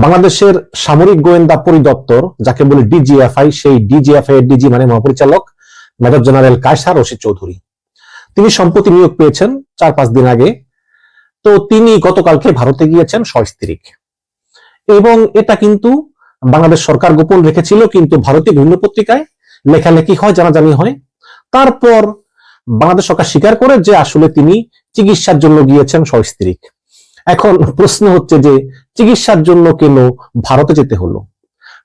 বাংলাদেশের সামরিক গোয়েন্দা পরিদপ্তর, যাকে বলে ডিজিএফআই, সেই ডিজিএফআই এর ডিজি মানে মহাপরিচালক মেজর জেনারেল কায়সার রশিদ চৌধুরী, তিনি সম্প্রতি নিয়োগ পেয়েছেন 4-5 দিন আগে। তো তিনি গতকালকে ভারতে গিয়েছেন সস্ত্রীক, এবং এটা কিন্তু বাংলাদেশ সরকার গোপন রেখেছিল, কিন্তু ভারতীয় বিভিন্ন পত্রিকায় লেখালেখি হয়, জানাজানি হয়। তারপর বাংলাদেশ সরকার স্বীকার করে যে আসলে তিনি চিকিৎসার জন্য গিয়েছেন সস্ত্রীক। এখন প্রশ্ন হচ্ছে যে চিকিৎসার জন্য কেন ভারতে যেতে হলো?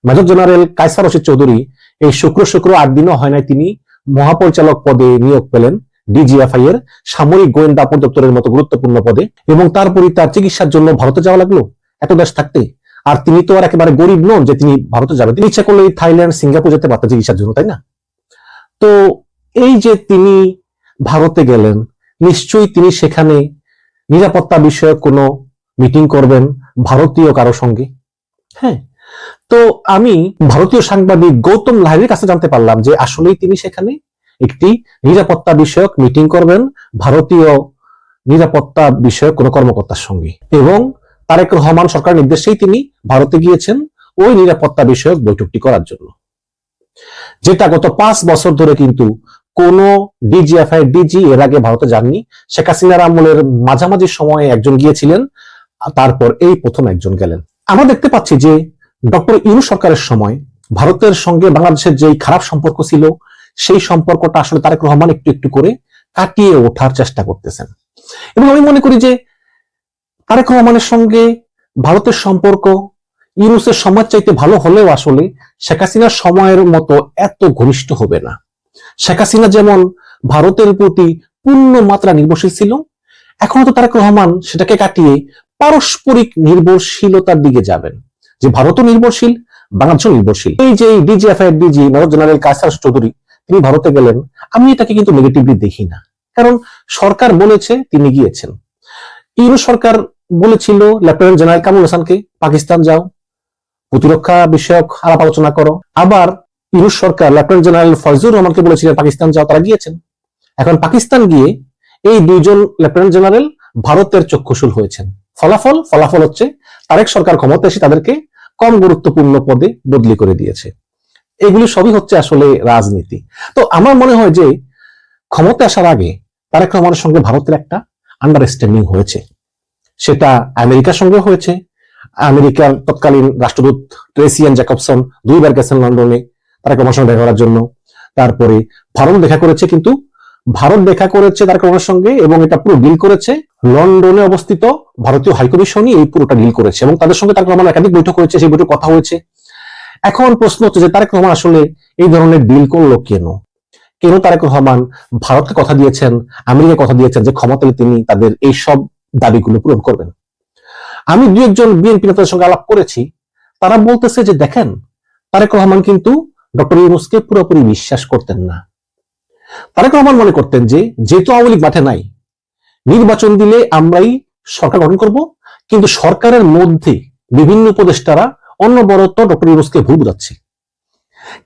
মেজর জেনারেল কায়সার রশিদ চৌধুরী এই শুক্র 8 দিনও হয় নাই তিনি মহাপরিচালক পদে নিয়োগ পেলেন ডিজিএফআই এর সামরিক গোয়েন্দা পরিদপ্তরের মতো গুরুত্বপূর্ণ পদে, এবং তারপরই তার চিকিৎসার জন্য ভারতে যাওয়া লাগলো এত দেশ থাকতে। আর তিনি তো আর একেবারে গরিব নন যে তিনি ভারতে যাবেন, তিনি ইচ্ছা করলে থাইল্যান্ড, সিঙ্গাপুর যেতে পারতেন চিকিৎসার জন্য, তাই না? তো এই যে তিনি ভারতে গেলেন, নিশ্চয়ই তিনি সেখানে নিরাপত্তা বিষয়ক কোনো মিটিং করবেন ভারতীয় কারো সঙ্গে। হ্যাঁ, তো আমি ভারতীয় সাংবাদিক গৌতম লাহিড়ীর কাছে জানতে পারলাম যে আসলেই তিনি সেখানে একটি নিরাপত্তা বিষয়ক মিটিং করবেন ভারতীয় নিরাপত্তা বিষয়ক কোনো কর্মকর্তার সঙ্গে, এবং তারেক রহমান সরকার নির্দেশেই তিনি ভারতে গিয়েছেন ওই নিরাপত্তা বিষয়ক বৈঠকটি করার জন্য, যেটা গত 5 বছর ধরে কিন্তু কোন ডিজিএফআই ডিজি এর আগে ভারতে যাননি। শেখ হাসিনার আমলের মাঝামাঝি সময়ে একজন গিয়েছিলেন, তারপর এই প্রথম একজন গেলেন। আমরা দেখতে পাচ্ছি যে ডক্টর ইউনূস সরকারের সময় ভারতের সঙ্গে বাংলাদেশের যে খারাপ সম্পর্ক ছিল, সেই সম্পর্কটা আসলে তারেক রহমান একটু একটু করে কাটিয়ে ওঠার চেষ্টা করতেছেন। এবং আমি মনে করি যে তারেক রহমানের সঙ্গে ভারতের সম্পর্ক ইউনূসের সময় চাইতে ভালো হলেও আসলে শেখ হাসিনার সময়ের মতো এত ঘনিষ্ঠ হবে না। শেখ হাসিনা যেমন ভারতের প্রতি পূর্ণ মাত্রা নির্ভরশীল ছিল, এখন তো তারেক রহমান সেটাকে কাটিয়ে পারস্পরিক নির্ভরশীলতার দিকে যাবেন, যে ভারতও নির্ভরশীল, বাংলাদেশও নির্ভরশীল। এই যে DGFI DG major general Kaiser Chowdhury তিনি ভারতে গেলেন, আমি এটাকে কিন্তু নেগেটিভলি দেখি না, কারণ সরকার বলেছে তিনি গিয়েছেন। ইউনূস সরকার বলেছিল লেফটেন্যান্ট জেনারেল কামরুল হাসানকে পাকিস্তান যাও, প্রতিরক্ষা বিষয়ক আলাপ আলোচনা করো। আবার ইউনূস সরকার লেফটেন্যান্ট জেনারেল ফয়জুর রহমানকে বলেছিলেন পাকিস্তান যাও, তারা গিয়েছেন। এখন পাকিস্তান গিয়ে এই দুইজন লেফটেন্যান্ট জেনারেল ভারতের চক্ষুশূল হয়েছেন। ফলাফল হচ্ছে তারেক সরকার ক্ষমতা এসে তাদেরকে কম গুরুত্বপূর্ণ পদে বদলি করে দিয়েছে। এগুলি সবই হচ্ছে আসলে রাজনীতি। তো আমার মনে হয় যে ক্ষমতা আসার আগে তারেক রহমানের সঙ্গে ভারতের একটা আন্ডারস্ট্যান্ডিং হয়েছে, সেটা আমেরিকার সঙ্গে হয়েছে। আমেরিকার তৎকালীন রাষ্ট্রদূত ট্রেসিয়ান জ্যাকবসন 2 বার গেছেন লন্ডনে তারেক রহমানের সঙ্গে দেখা করার জন্য। তারপরে ভারত দেখা করেছে, কিন্তু ভারত দেখা করেছে তারেক রহমানের সঙ্গে, এবং এটা পুরো ডিল করেছে লন্ডনে অবস্থিত ভারতীয় হাইকমিশনই এই পুরোটা ডিল করেছে, এবং তাদের সঙ্গে তারেক রহমান একাধিক বৈঠক হয়েছে, সেই বৈঠক কথা হয়েছে। এখন প্রশ্ন হচ্ছে যে তারেক রহমান আসলে এই ধরনের ডিল করলো কেন? তারেক রহমান ভারতকে কথা দিয়েছেন, আমেরিকা কথা দিয়েছেন যে ক্ষমতায় তিনি তাদের এই সব দাবিগুলো পূরণ করবেন। আমি 2-1 জন বিএনপি নেতাদের সঙ্গে আলাপ করেছি, তারা বলতেছে যে দেখেন, তারেক রহমান কিন্তু ডক্টর ইউনূসকে পুরোপুরি বিশ্বাস করতেন না। তারেক রহমান মনে করতেন যে যেহেতু আওয়ামী লীগ মাঠে নাই, নির্বাচন দিলে আমরাই সরকার গঠন করব, কিন্তু সরকারের মধ্যে বিভিন্ন উপদেষ্টারা অনবরত ডক্টর ইউনূসকে ভুল বোঝাচ্ছে।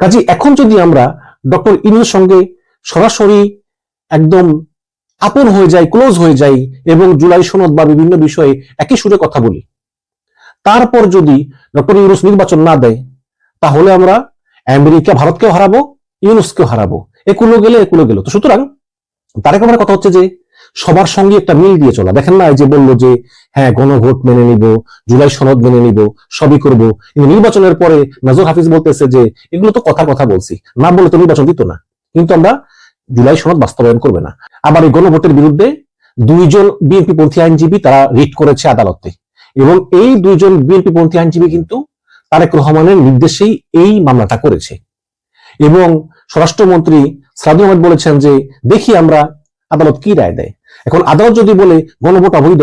কাজে এখন যদি আমরা ডক্টর ইউনূসের সঙ্গে সরাসরি একদম আপন হয়ে যাই, ক্লোজ হয়ে যাই, এবং জুলাই সনদ বা বিভিন্ন বিষয়ে একই সুরে কথা বলি, তারপর যদি ডক্টর ইউনূস নির্বাচন না দেয়, তাহলে আমরা আমেরিকা ভারতকেও হারাবো, ইউনূসকেও হারাবো। একুলো গেল। তো সুতরাং তারেক রহমানের কথা হচ্ছে যে সবার সঙ্গে একটা মিল দিয়ে চলা। দেখেন না, এই যে বললো যে হ্যাঁ গণভোট মেনে নিব, জুলাই সনদ মেনে নিব, সবই করব, কিন্তু নির্বাচনের পরে মেজর হাফিজ বলতেছে যে এগুলো তো কথা বলছি, না বলে তো নির্বাচন দিত না, কিন্তু আমরা জুলাই সনদ বাস্তবায়ন করবে না। আবার এই গণভোটের বিরুদ্ধে 2 জন বিএনপি পন্থী আইনজীবী তারা রিট করেছে আদালতে, এবং এই 2 জন বিএনপি পন্থী আইনজীবী কিন্তু তারেক রহমানের নির্দেশেই এই মামলাটা করেছে। এবং স্বরাষ্ট্রমন্ত্রী সালাউদ্দিন আহমেদ বলেছেন যে দেখি আমরা আদালত কি রায় দেয়। এখন আদালত যদি বলে গণভোট অবৈধ,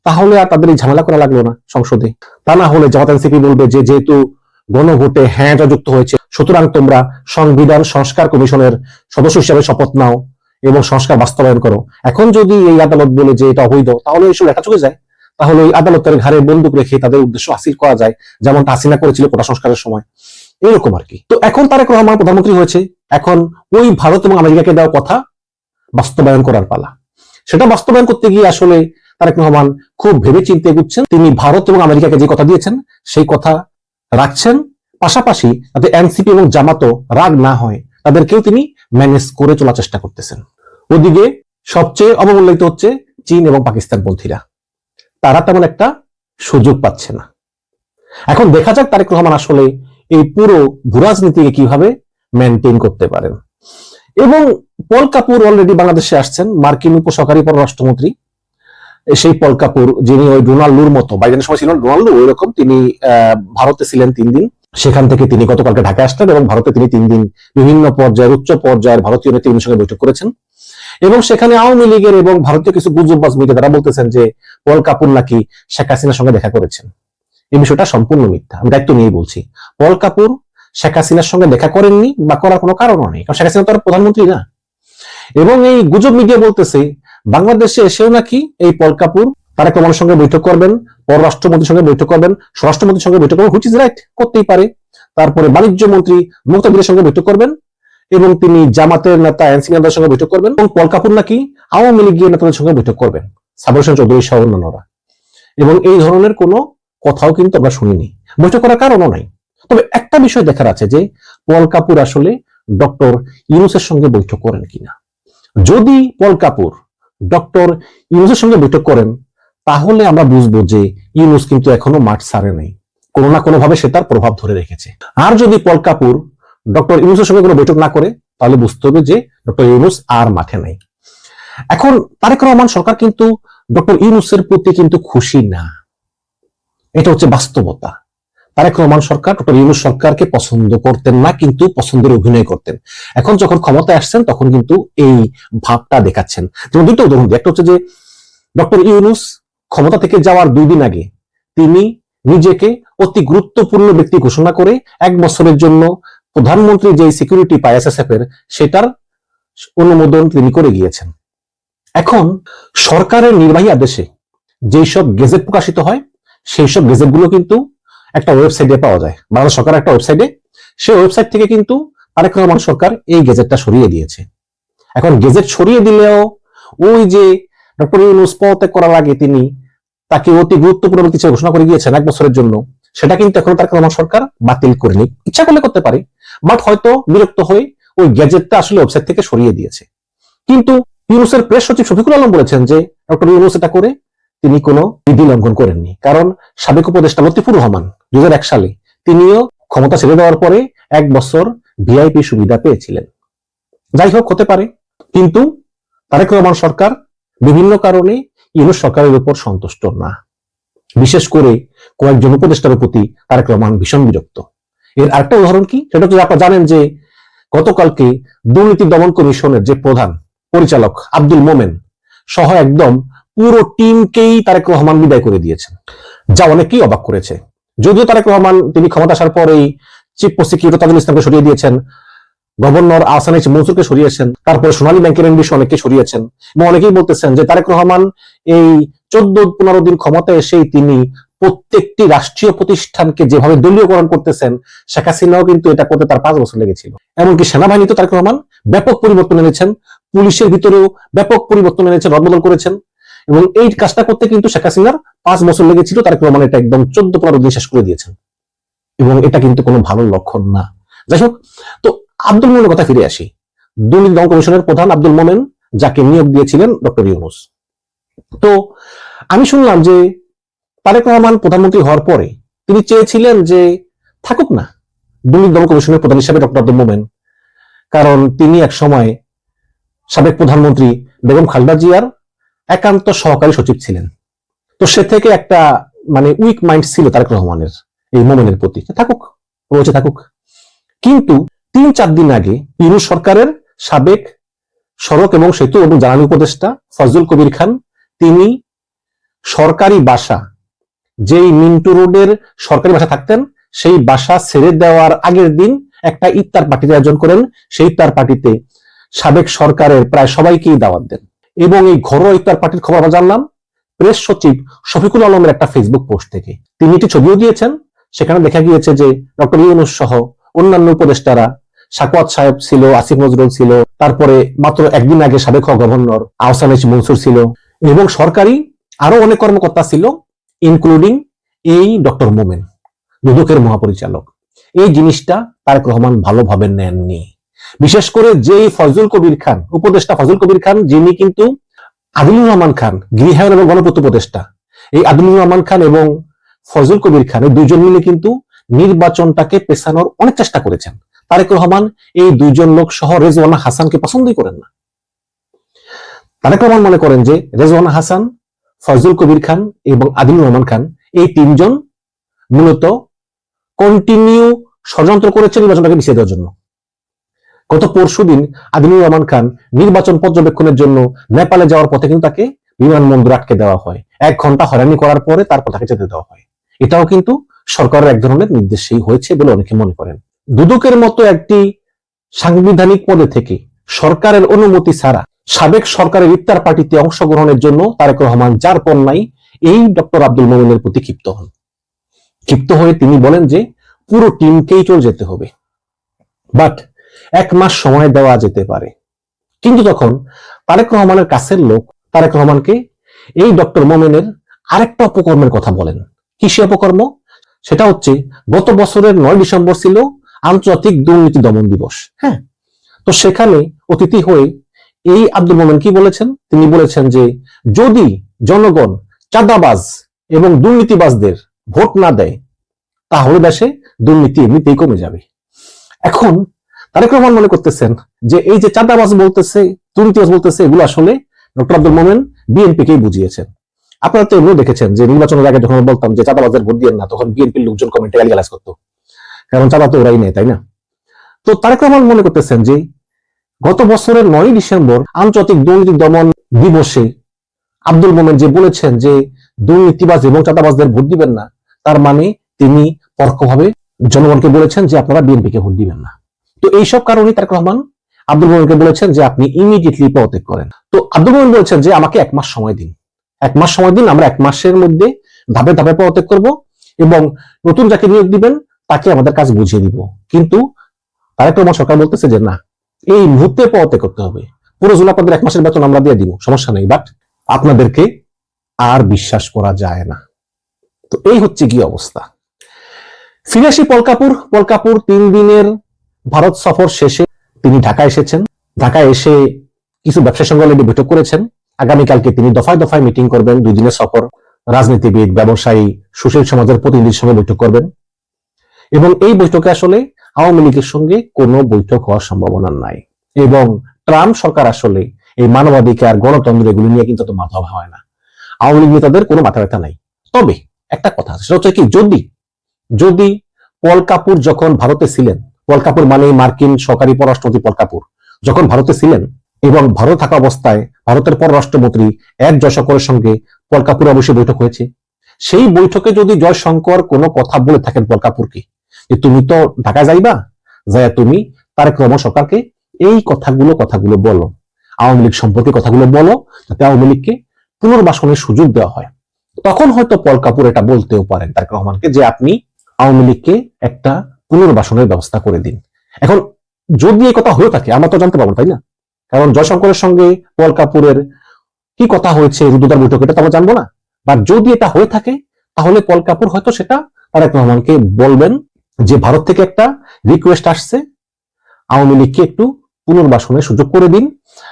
তাহলে আর তাদের এই ঝামেলা করা লাগলো না সংসদে। তা না হলে জামাত এনসিপি বলবে যে যেহেতু গণভোটে হ্যাঁটা যুক্ত হয়েছে, সুতরাং তোমরা সংবিধান সংস্কার কমিশনের সদস্য হিসাবে শপথ নাও এবং সংস্কার বাস্তবায়ন করো। এখন যদি এই আদালত বলে যে এটা অবৈধ, তাহলে এইসব লেখা চলে যায়, তাহলে ওই আদালতের ঘাড়ে বন্দুক রেখে তাদের উদ্দেশ্য হাসিল করা যায়, যেমনটা হাসিনা করেছিল কোটা সংস্কারের সময়, এরকম আর কি। তো এখন তারেক রহমান প্রধানমন্ত্রী হয়েছে, এখন ওই ভারত এবং আমেরিকাকে দেওয়া কথা বাস্তবায়ন করার পালা। সেটা বাস্তবায়ন করতে গিয়ে আসলে তারেক রহমান খুব ভেবেচিন্তে এগুচ্ছেন। তিনি ভারত এবং আমেরিকাকে যে কথা দিয়েছেন সেই কথা রাখছেন, পাশাপাশি যাতে এনসিপি এবং জামাতও রাগ না হয় তাদেরকেও তিনি ম্যানেজ করে চলার চেষ্টা করতেছেন। ওদিকে সবচেয়ে অবমূল্যায়িত হচ্ছে চীন এবং পাকিস্তান পন্থীরা, তারা তেমন একটা সুযোগ পাচ্ছে না। এখন দেখা যাক তারেক রহমান আসলে এই পুরো ভূরাজনীতিকে কিভাবে মেনটেন করতে পারেন। এবং পল কাপুর অলরেডি বাংলাদেশে আসছেন, মার্কিন উপসহকারী পররাষ্ট্রমন্ত্রী। সেই পল কাপুর, যিনি ওই ডোনাল্ডুর মতো, বাইডেনের সময় ছিলেন ডোনাল্ডু ওই রকম, তিনি ভারতে ছিলেন 3 দিন। সেখান থেকে তিনি গতকালকে ঢাকায় আসলেন এবং ভারতে তিনি 3 দিন বিভিন্ন পর্যায়ের, উচ্চ পর্যায়ের ভারতীয় নেতৃবৃন্দের সঙ্গে বৈঠক করেছেন। এবং সেখানে আওয়ামী লীগের এবং ভারতীয় কিছু গুজববাজ মিডিয়া তারা বলতেছেন যে পল কাপুর নাকি শেখ হাসিনার সঙ্গে দেখা করেছেন। এই বিষয়টা সম্পূর্ণ মিথ্যা, আমি দায়িত্ব নিয়ে বলছি। পল কাপুর শেখ হাসিনার সঙ্গে দেখা করেননি বা করার কোনো কারণও নেই, কারণ শেখ হাসিনা তো আর প্রধানমন্ত্রী না। এবং এই গুজব মিডিয়া বলতেছে বাংলাদেশে এসেও নাকি এই পল কাপুর তারেক রহমানের সঙ্গে বৈঠক করবেন, পররাষ্ট্রমন্ত্রীর সঙ্গে বৈঠক করবেন, স্বরাষ্ট্রমন্ত্রীর সঙ্গে বৈঠক করবেন, হুইচ ইজ রাইট, করতেই পারে। তারপরে বাণিজ্য মন্ত্রী মুক্তাদিরের সঙ্গে বৈঠক করবেন এবং তিনি জামাতের নেতা এনসিপি নেতাদের সঙ্গে বৈঠক করবেন। এবং পল কাপুর নাকি আওয়ামী লীগের নেতাদের সঙ্গে বৈঠক করবেন, সাবর হোসেন চৌধুরী সহ অন্যান্যরা। এবং এই ধরনের কোনো কথাও কিন্তু আমরা শুনিনি, বৈঠক করার কারণও নাই। তবে একটা বিষয় দেখার আছে যে পল কাপুর আসলে ডক্টর ইউনূসের সঙ্গে বৈঠক করেন কিনা। যদি পল কাপুর ডক্টর ইউনূসের সঙ্গে বৈঠক করেন তাহলে আমরা বুঝবো যে ইউনূস কিন্তু এখনো মাঠ ছাড়ে নাই, কোনো না কোনো ভাবে সে তার প্রভাব ধরে রেখেছে। আর যদি পল কাপুর ডক্টর ইউনূসের সঙ্গে কোনো বৈঠক না করে তাহলে বুঝতে হবে যে ডক্টর ইউনূস আর মাঠে নাই। এখন তারেক রহমান সরকার কিন্তু ডক্টর ইউনূসের প্রতি কিন্তু খুশি না, এটা হচ্ছে বাস্তবতা। তারেক রহমান সরকার ডক্টর ইউনূস সরকারকে পছন্দ করতেন না, কিন্তু পছন্দের অভিনয় করতেন। এখন যখন ক্ষমতায় আসছেন তখন কিন্তু এই ভাবটা দেখাচ্ছেন। যেমন দুটো উদাহরণ দিই, একটা হচ্ছে যে ডক্টর ইউনূস ক্ষমতা থেকে যাওয়ার 2 দিন আগে তিনি নিজেকে অতি গুরুত্বপূর্ণ ব্যক্তি ঘোষণা করে 1 বছরের জন্য প্রধানমন্ত্রী যে সিকিউরিটি পায় এসএসএফ এর, সেটার অনুমোদন তিনি করে গিয়েছেন। এখন সরকারের নির্বাহী আদেশে যেই সব গেজেট প্রকাশিত হয় সেই সব গেজেট গুলো কিন্তু একটা ওয়েবসাইটে পাওয়া যায়, বাংলাদেশ সরকার একটা ওয়েবসাইটে। সেই ওয়েবসাইট থেকে কিন্তু তারেক রহমান সরকার এই গেজেটটা সরিয়ে দিয়েছে। এখন গেজেট সরিয়ে দিলেও ওই যে ডক্টর ইউনূস পদত্যাগ করার আগে তিনি তাকে অতি গুরুত্বপূর্ণ ব্যক্তি হিসেবে ঘোষণা করে গিয়েছেন 1 বছরের জন্য, সেটা কিন্তু এখন তারেক রহমান সরকার বাতিল করেনি। ইচ্ছা করলে করতে পারে, বাট হয়তো বিরক্ত হয়ে ওই গ্যাজেটটা আসলে ওয়েবসাইট থেকে সরিয়ে দিয়েছে। কিন্তু ইউনূসের প্রেস সচিব শফিকুল আলম বলেছেন যে ডক্টর ইউনূস এটা করে তিনি কোনো বিধি লঙ্ঘন করেননি, কারণ সাবেক উপদেষ্টা লতিফুর রহমান 2001 সালে তিনিও ক্ষমতা ছেড়ে দেওয়ার পরে 1 বছর ভিআইপি সুবিধা পেয়েছিলেন। যাই হোক, হতে পারে, কিন্তু তারেক রহমান সরকার বিভিন্ন কারণে ইউনূস সরকারের উপর সন্তুষ্ট না। বিশেষ করে কয়েকজন উপদেষ্টার প্রতি তারেক রহমান ভীষণ বিরক্ত। এর আরেকটা উদাহরণ কি, সেটা হচ্ছে আপনারা জানেন যে গতকালকে দুর্নীতি দমন কমিশনের যে প্রধান পরিচালক আব্দুল মোমেন সহ একদম পুরো টিমকেই তারেক রহমান বিদায় করে দিয়েছেন, যা অনেকেই অবাক করেছে। যদিও তারেক রহমান তিনি ক্ষমতা আসার পরেই চিফ প্রসিকিউটর তাজুল ইসলামকে সরিয়ে দিয়েছেন, গভর্নর আহসান এইচ মনসুরকে সরিয়েছেন, তারপরে সোনালী ব্যাংকের এমডি অনেককে সরিয়েছেন। এবং অনেকেই বলতেছেন যে তারেক রহমান এই 14-15 দিন ক্ষমতায় এসেই তিনি প্রত্যেকটি রাষ্ট্রীয় প্রতিষ্ঠানকে যেভাবে দলীয়করণ করতেছেন, শেখ হাসিনাও কিন্তু এটা করতে তার 5 বছর লেগেছিল। এমনকি সেনাবাহিনীতে তারেক রহমান ব্যাপক পরিবর্তন এনেছেন, পুলিশের ভিতরেও ব্যাপক পরিবর্তন এনেছেন, রদবদল করেছেন। এবং এই কাজটা করতে কিন্তু শেখ হাসিনার 5 বছর লেগেছিল, তারেক রহমান এটা একদম 14-15 দিন শেষ করে দিয়েছেন। এবং এটা কিন্তু কোনো ভালো লক্ষণ না। যাই হোক, তো আব্দুল মোমেনের কথা ফিরে আসি। দুর্নীতি দমন কমিশনের প্রধান আব্দুল মোমেন, যাকে নিয়োগ দিয়েছিলেন ডক্টর ইউনূস। তো আমি শুনলাম যে তারেক রহমান প্রধানমন্ত্রী হওয়ার পরে তিনি চেয়েছিলেন যে থাকুক না দুর্নীতি দমন কমিশনের প্রধান হিসেবে ডক্টর আব্দুল মোমেন, কারণ তিনি এক সময় সাবেক প্রধানমন্ত্রী বেগম খালেদা জিয়ার একান্ত সহকারী সচিব ছিলেন। তো সে থেকে একটা মানে উইক মাইন্ড ছিল তারেক রহমানের এই মোমেনের প্রতি, থাকুক, রয়েছে থাকুক। কিন্তু 3-4 দিন আগে ইউনূস সরকারের সাবেক সড়ক এবং সেতু এবং জ্বালানি উপদেষ্টা ফজলুল কবির খান তিনি সরকারি বাসা, যেই মিন্টু রোডের সরকারি বাসা থাকতেন, সেই বাসা ছেড়ে দেওয়ার আগের দিন একটা ইফতার পার্টির আয়োজন করেন। সেই ইফতার পার্টিতে সাবেক সরকারের প্রায় সবাইকেই দাওয়াত দেন। এবং এই ঘরোয়া ইফতার পার্টির খবর আমরা জানলাম প্রেস সচিব শফিকুল আলমের একটা ফেসবুক পোস্ট থেকে। তিনি একটি ছবিও দিয়েছেন, সেখানে দেখা গিয়েছে যে ডক্টর ইউনূস সহ অন্যান্য উপদেষ্টারা, সাকওয়াত সাহেব ছিল, আসিফ নজরুল ছিল, তারপরে মাত্র 1 দিন আগে সাবেক গভর্নর আহসান এইচ মনসুর ছিল, এবং সরকারি আরো অনেক কর্মকর্তা ছিল, ইনক্লুডিং এই ডক্টর মোমেন, দুদকের মহাপরিচালক। এই জিনিসটা তারেক রহমান ভালোভাবে নেননি। বিশেষ করে যেই ফজল কবির খান, উপদেষ্টা ফজল কবির খান, যিনি কিন্তু আদিলুর রহমান খান গৃহায়ন এবং গণপূর্ত উপদেষ্টা, এই আদিলুর রহমান খান এবং ফজল কবির খান এই দুইজন মিলে কিন্তু নির্বাচনটাকে পেছানোর অনেক চেষ্টা করেছেন। তারেক রহমান এই দুইজন লোক সহ রেজওয়ানা হাসানকে পছন্দই করেন না। তারেক রহমান মনে করেন যে রেজওয়ানা হাসান, ফজল কবির খান এবং আদিলুর রহমান খান এই তিনজন মূলত কন্টিনিউ ষড়যন্ত্র করেছে নির্বাচনটাকে পিছিয়ে দেওয়ার জন্য। গত পরশুদিন আদিলুর রহমান খান নির্বাচন পর্যবেক্ষণের জন্য নেপালে যাওয়ার পথে কিন্তু তাকে বিমানবন্দরে আটকে দেওয়া হয়। 1 ঘন্টা হয়রানি করার পরে তারপর তাকে যেতে দেওয়া হয়। এটাও কিন্তু সরকারের এক ধরনের নির্দেশেই হয়েছে বলে অনেকে মনে করেন। দুদকের মতো একটি সাংবিধানিক পদে থেকে সরকারের অনুমতি ছাড়া সাবেক সরকারের ইফতার পার্টিতে অংশগ্রহণের জন্য তারেক রহমান যার কন্যাই এই ডক্টর আব্দুল মোমেনের প্রতি ক্ষিপ্ত হন। ক্ষিপ্ত হয়ে তিনি বলেন যে পুরো টিমকেই চলে যেতে হবে, বাট 1 মাস সময় দেওয়া যেতে পারে। কিন্তু তখন তারেক রহমানের কাছের লোক তারেক রহমানকে এই ডক্টর মোমেনের আরেকটা অপকর্মের কথা বলেন। কি সে অপকর্ম? সেটা হচ্ছে গত বছরের 9 ডিসেম্বর ছিল আন্তর্জাতিক দুর্নীতি দমন দিবস। হ্যাঁ, তো সেখানে অতিথি হয়ে এই আব্দুল মোমেন কি বলেছেন? তিনি বলেছেন যে যদি জনগণ চাঁদাবাজ এবং দুর্নীতিবাজদের ভোট না দেয় তাহলে দেশে দুর্নীতি এমনিতেই কমে যাবে। এখন তারেক রহমান মনে করতেছেন যে এই যে চাঁদাবাজ বলতেছে, দুর্নীতিবাজ বলতেছে, এগুলো আসলে ডক্টর আব্দুল মোমেন বিএনপিকেই বুঝিয়েছেন। আপনারা তো এগুলো দেখেছেন যে নির্বাচনের আগে যখন বলতাম যে চাঁদাবাজের ভোট দিয়ে না, তখন বিএনপির লোকজন কমেন্টে গালিগালাজ করতো, কারণ চাঁদা তো ওরাই নেয়, তাই না? তো তারেক রহমান মনে করতেছেন যে গত বছরের 9 ডিসেম্বর আন্তর্জাতিক দুর্নীতি দমন দিবসে আব্দুল মোমেন যে বলেছেন যে দুর্নীতিবাজ এবং চাঁদাবাজদের ভোট দিবেন না, তার মানে তিনি পরোক্ষভাবে জনগণকে বলেছেন যে আপনারা বিএনপিকে ভোট দিবেন না। তো এইসব কারণে তারেক রহমান আব্দুল মোমেনকে বলেছেন যে আপনি ইমিডিয়েটলি পদত্যাগ করেন। তো আব্দুল মোমেন বলেছেন যে আমাকে 1 মাস সময় দিন, 1 মাস সময় দিন, আমরা 1 মাসের মধ্যে ধাপে ধাপে পদত্যাগ করব এবং নতুন যাকে নিয়োগ দিবেন তাকে আমাদের কাজ বুঝিয়ে দিব। কিন্তু তারেক রহমান সরকার বলতেছে যে না, এই মুহূর্তে পদত্যাগ করতে হবে, প্রয়োজন আপনাদের 1 মাসের বেতন আমরা দিয়ে দিব, সমস্যা নেই, বাট আপনাদেরকে আর বিশ্বাস করা যায় না। তো এই হচ্ছে কি অবস্থা। ফিরে আসি পলকাপুর 3 দিনের ভারত সফর শেষে তিনি ঢাকায় এসেছেন। ঢাকায় এসে কিছু ব্যবসায়ী সঙ্গে অলরেডি বৈঠক করেছেন। আগামীকালকে তিনি দফায় দফায় মিটিং করবেন। 2 দিনের সফর, রাজনীতিবিদ, ব্যবসায়ী, সুশীল সমাজের প্রতিনিধির সঙ্গে বৈঠক করবেন এবং এই বৈঠকে আসলে আওয়ামী লীগের সঙ্গে কোনো বৈঠক হওয়ার সম্ভাবনা নাই। এবং ট্রাম্প সরকার আসলে এই মানবাধিকার, গণতন্ত্র এগুলো নিয়ে কিন্তু তো মাথা হয় না। আওয়ামী লীগ নেতাদের কোনো মাথা ব্যথা নাই। তবে একটা কথা আছে, সেটা হচ্ছে কি, যদি পল কাপুর যখন ভারতে ছিলেন, পল কাপুর মানে মার্কিন সরকারি পররাষ্ট্রমন্ত্রী পল কাপুর যখন ভারতে ছিলেন এবং ভারত থাকা অবস্থায় ভারতের পররাষ্ট্রমন্ত্রী এস জয়শঙ্করের সঙ্গে পল কাপুর অবশ্যই বৈঠক হয়েছে। সেই বৈঠকে যদি জয়শঙ্কর কোনো কথা বলে থাকেন পল কাপুরকে যে তুমি তো ঢাকা যাইবা, যাইয়া তুমি তারেক রহমান সরকারকে এই কথাগুলো বলো, আওয়ামী লীগ সম্পর্কে কথাগুলো বলো, যাতে আওয়ামী লীগকে পুনর্বাসনের সুযোগ দেওয়া হয়, তখন হয়তো পল কাপুর এটা বলতেও পারেন তারেক রহমানকে যে আপনি আওয়ামী লীগকে একটা পুনর্বাসনের ব্যবস্থা করে দিন। এখন যদি এই কথা হয়ে থাকে আমরা তো জানতে পারবো, তাই না? কারণ জয়শঙ্করের সঙ্গে পল কাপুরের কি কথা হয়েছে রুদ্ধদ্বার বৈঠক, এটা তো আমরা জানবো না। বা যদি এটা হয়ে থাকে তাহলে পল কাপুর হয়তো সেটা তারেক রহমানকে বলবেন যে ভারত থেকে একটা রিকোয়েস্ট আসছে, আওয়ামী লীগকে একটু পুনর্বাসনের সুযোগ করে দিন,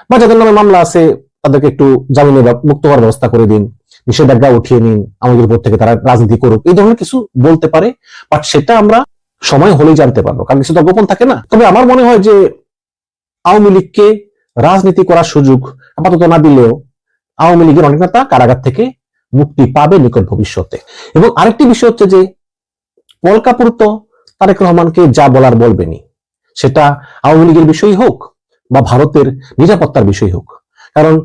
বা যাদের নামে মামলা আছে তাদেরকে একটু জামিনে মুক্ত হওয়ার ব্যবস্থা করে দিন, নিষেধাজ্ঞা উঠিয়ে নিন, আমাদের উপর থেকে তারা রাজনীতি করুক, এই ধরনের কিছু বলতে পারে। বাট সেটা আমরা সময় হলেই জানতে পারবো, কারণ কিছু তো গোপন থাকে না। তবে আমার মনে হয় যে আওয়ামী লীগকে রাজনীতি করার সুযোগ আপাতত না দিলেও আওয়ামী লীগের অনেক নেতা কারাগার থেকে মুক্তি পাবে নিকট ভবিষ্যতে। এবং আরেকটি বিষয় হচ্ছে যে পল কাপুর তো তারেক রহমানকে যা বলার বলবেনি, সেটা আওয়ামী লীগের বিষয় হোক বা ভারতের নিরাপত্তার বিষয় হোক। কারণ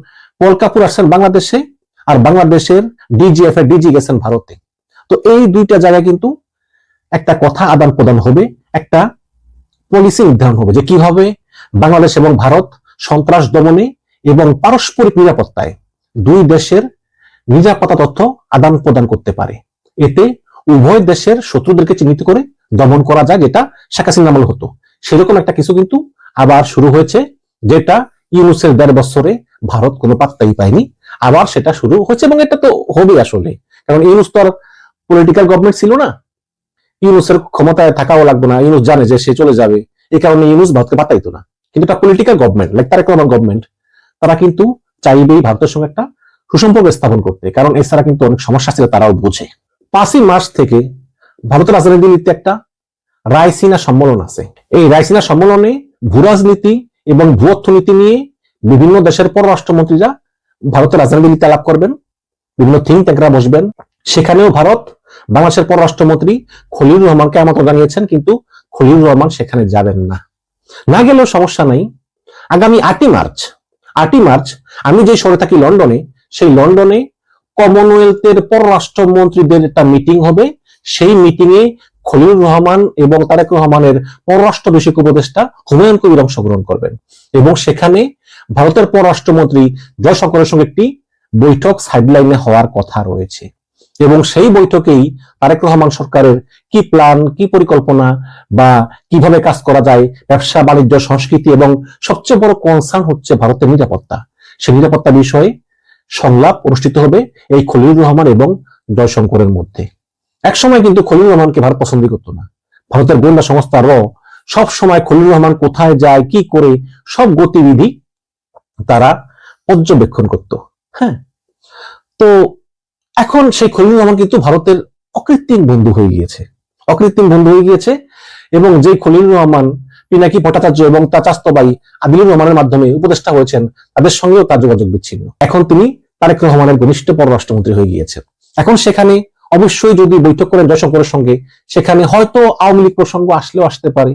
পল কাপুর আসছেন বাংলাদেশে, আর বাংলাদেশের ডিজিএফ এর ডিজি গেছেন ভারতে। তো এই দুইটা জায়গায় কিন্তু একটা কথা আদান প্রদান হবে, একটা পলিসি নির্ধারণ হবে যে কিভাবে বাংলাদেশ এবং ভারত সন্ত্রাস দমনে এবং পারস্পরিক নিরাপত্তায় 2 দেশের নিরাপত্তা তথ্য আদান প্রদান করতে পারে। এতে উভয় দেশের শত্রুদেরকে চিহ্নিত করে দমন করা যায়, যেটা শেখ হাসিনা আমলে হতো। সেরকম একটা কিছু কিন্তু আবার শুরু হয়েছে, যেটা ইউনূসের 1.5 বছরে ভারত কোনো পাত্তাই পায়নি। আবার সেটা শুরু হয়েছে, এবং এটা তো হবে আসলে, কারণ ইউনূস তো আর পলিটিক্যাল গভর্নমেন্ট ছিল না। ইউনূসের ক্ষমতায় থাকাও লাগবে না, ইউনূস জানে যে সে চলে যাবে, এই কারণে ইউনূস ভারতকে পাঠাইতো না। কিন্তু একটা political government like Tarique Rahman government, তারা কিন্তু চাইবেই ভারতের সঙ্গে একটা সুসম্পর্ক স্থাপন করতে, কারণ এছাড়া কিন্তু অনেক সমস্যা ছিল, তারাও বোঝে। 5ই মার্চ থেকে ভারতের রাজধানী দিল্লিতে একটা রায়সিনা সম্মেলন আছে। এই রায়সিনা সম্মেলনে ভূরাজনীতি এবং ভূ অর্থনীতি নিয়ে বিভিন্ন দেশের পররাষ্ট্রমন্ত্রীরা ভারতের রাজধানী দিল্লিতে আলাপ করবেন, বিভিন্ন থিঙ্ক ট্যাঙ্করা বসবেন। সেখানেও ভারত বাংলাদেশের পররাষ্ট্রমন্ত্রী খলিলুর রহমানকে আমন্ত্রণ জানিয়েছেন, কিন্তু খলিলুর রহমান সেখানে যাবেন না। না গেলেও সমস্যা নাই, আগামী 8ই মার্চ আমি যে শহরে থাকি লন্ডনে, সেই লন্ডনে কমনওয়েলথের পররাষ্ট্রমন্ত্রীদের একটা মিটিং হবে। সেই মিটিং এ খলিলুর রহমান এবং তারেক রহমানের পররাষ্ট্র বিষয়ক উপদেষ্টা হুমায়ুন কবির অংশগ্রহণ করবেন, এবং সেখানে ভারতের পররাষ্ট্রমন্ত্রী জয়শঙ্করের সঙ্গে একটি বৈঠক সাইডলাইনে হওয়ার কথা রয়েছে। এবং সেই বৈঠকেই তারেক রহমান সরকারের কি প্ল্যান, কি পরিকল্পনা, বা কিভাবে কাজ করা যায়, ব্যবসা বাণিজ্য, সংস্কৃতি, এবং সবচেয়ে বড় কনসার্ন হচ্ছে ভারতের নিরাপত্তা, সেই নিরাপত্তা বিষয়ে সংলাপ অনুষ্ঠিত হবে এই খলিলুর রহমান এবং জয়শঙ্করের মধ্যে। একসময় কিন্তু খলিলুর রহমানকে ভারত পছন্দ করতো না। ভারতের গোয়েন্দা সংস্থা র সব সময় খলিলুর রহমান কোথায় যায়, কি করে, সব গতিবিধি তারা পর্যবেক্ষণ করত। হ্যাঁ, তো এখন সেই খলিলুর রহমান কিন্তু ভারতের অকৃত্রিম বন্ধু হয়ে গিয়েছে, এবং যে খলিলুর রহমান পিনাকি ভট্টাচার্য এবং তার চাচাতো ভাই আদিলুর রহমানের মাধ্যমে উপদেষ্টা হয়েছেন, তাদের সঙ্গেও তার যোগাযোগ বিচ্ছিন্ন। এখন তিনি তারেক রহমানের ঘনিষ্ঠ পররাষ্ট্রমন্ত্রী হয়ে গিয়েছেন। এখন সেখানে অবশ্যই যদি বৈঠক করেন জয়শঙ্করের সঙ্গে, সেখানে হয়তো আওয়ামী লীগ প্রসঙ্গ আসলেও আসতে পারে।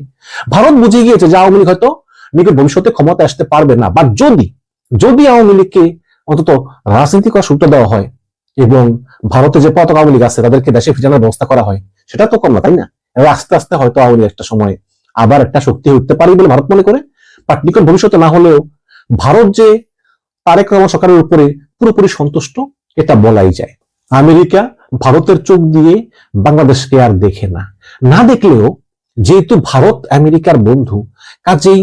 ভারত বুঝে গিয়েছে যে আওয়ামী লীগ হয়তো নিকট ভবিষ্যতে ক্ষমতা আসতে পারবে না, বা যদি আওয়ামী লীগকে অন্তত রাজনীতি করার সুযোগ দেওয়া হয় এবং ভারতে যে পতাকা আওয়ামী লীগ আছে তাদেরকে দেশে ফিরানোর ব্যবস্থা করা হয়, সেটা তো কম না, তাই না? এবার আস্তে আস্তে হয়তো আওয়ামী লীগ একটা সময় আবার একটা শক্তি উঠতে পারে বলে ভারত মনে করে। বাট নিকট ভবিষ্যতে না হলেও ভারত যে তারেক রহমান সরকারের উপরে পুরোপুরি সন্তুষ্ট, এটা বলাই যায়। আমেরিকা ভারতের চোখ দিয়ে বাংলাদেশকে আর দেখে না। না দেখলেও যেহেতু ভারত আমেরিকার বন্ধু, কাজেই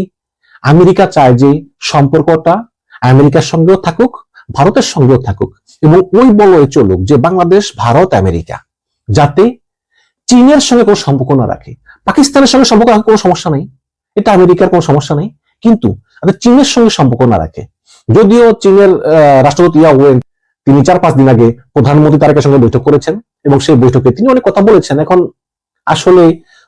আমেরিকা চায় যে সম্পর্কটা আমেরিকার সঙ্গেও থাকুক, ভারতের সঙ্গেও থাকুক, এবং ওই বলয়ে চলুক যে বাংলাদেশ, ভারত, আমেরিকা যাতে চীনের সঙ্গে কোনো সম্পর্ক না রাখে। পাকিস্তানের সঙ্গে সম্পর্ক রাখে কোনো সমস্যা নেই, এটা আমেরিকার কোনো সমস্যা নেই, কিন্তু চীনের সঙ্গে সম্পর্ক না রাখে। যদিও চীনের রাষ্ট্রপতি ইয়া ওয়েন তিনি 4-5 দিন আগে প্রধানমন্ত্রী তারেকের সঙ্গে বৈঠক করেছেন, এবং সেই বৈঠকে তিনি অনেক কথা বলেছেন। এখন আসলে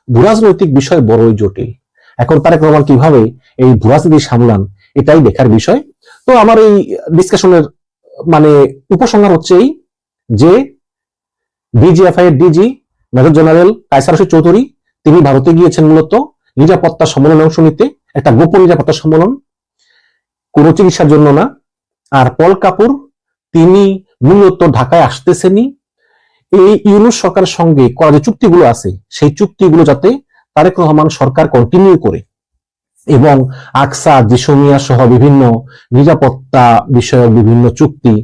ভূরাজনৈতিক বিষয় বড়ই জটিল। এখন তারেক রহমান কিভাবে এই ভূরাজনীতি সামলান, এটাই দেখার বিষয়। তো আমার এই ডিসকাশনের মানে উপসংহার হচ্ছে এই যে ডিজিএফআই এর DG major general Kaiser Rashid Chowdhury তিনি ভারতে গিয়েছেন মূলত নিরাপত্তা সম্মেলনে অংশ নিতে, একটা গোপন নিরাপত্তা সম্মেলন, কোনো চিকিৎসার জন্য না। আর পল কাপুর তিনি মূলত ঢাকায় আসতেছেনই এই ইউনূস সরকারের সঙ্গে করা যে চুক্তিগুলো আছে, সেই চুক্তিগুলো যাতে তারেক রহমান সরকার কন্টিনিউ করে, এবং আকসা, জিসোমিয়া সহ বিভিন্ন নিরাপত্তা বিষয়ক বিভিন্ন চুক্তি,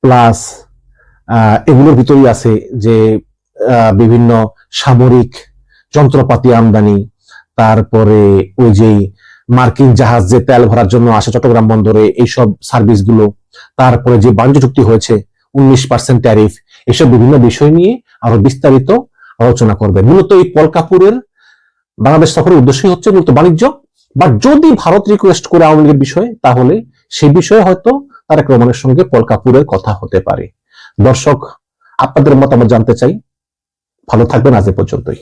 প্লাস এগুলোর ভিতরেই আছে যে বিভিন্ন সামরিক যন্ত্রপাতি আমদানি, তারপরে ওই যে মার্কিন জাহাজ যে তেল ভরার জন্য আসে চট্টগ্রাম বন্দরে, এইসব সার্ভিসগুলো, তারপরে যে বাণিজ্য চুক্তি হয়েছে 19% ট্যারিফ, এসব বিভিন্ন বিষয় নিয়ে আরো বিস্তারিত আলোচনা করবে। মূলত এই পল কাপুরের বাংলাদেশ সফরের উদ্দেশ্যই হচ্ছে মূলত বাণিজ্য, বা যদি ভারত রিকোয়েস্ট করে আওয়ামী লীগের বিষয়ে, তাহলে সেই বিষয়ে হয়তো তারেক রহমানের সঙ্গে পল কাপুরের কথা হতে পারে। দর্শক, আপনাদের মতামত জানতে চাই। ভালো থাকবেন, আজ এ পর্যন্তই।